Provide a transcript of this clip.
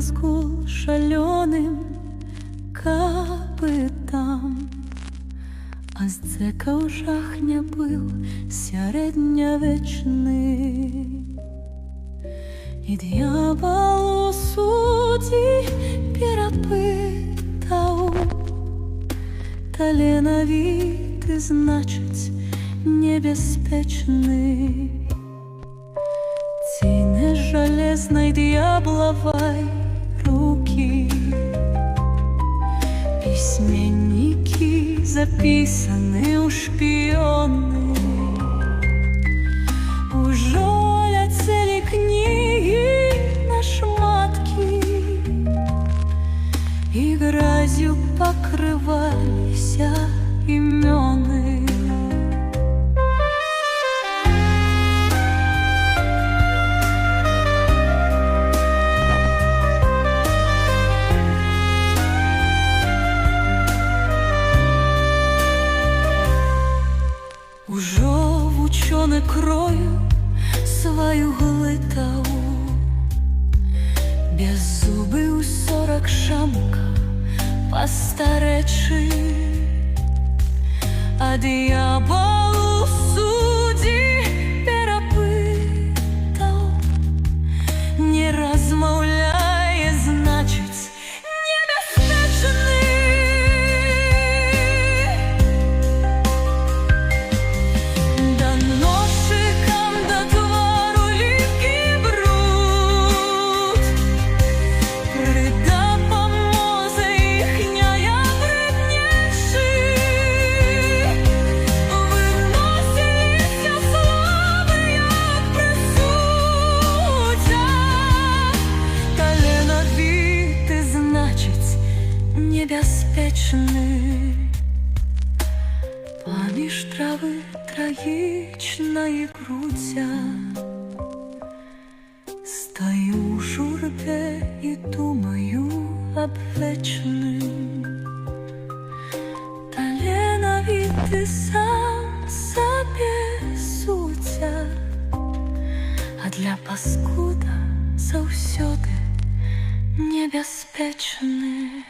разгул шалёным капытам, а зэка ў жахня быў сярэднявечны. І д'ябал у суддзі перапытаў: таленавіты, значыць, небяспечны. Ці не жалезнай д'яблавай рукі пісьменнікі запісаны ў шпіёны. Ужо ляцелі кнігі на шматкі і гразю пакрываліся імёны. Ужо вучоны крою сваю глытаў, без зубы ў 40 шамках пастарэчы, а д'ябал у суддзі перапытаў: не размаўляе, значыць, небяспечны. Небяспечны. Паміж травы трагічнай грудзя стаю ў журбе і думаю аб вечным. Таленавіты сам сабе суддзя, а для паскуда заўсёды небяспечны.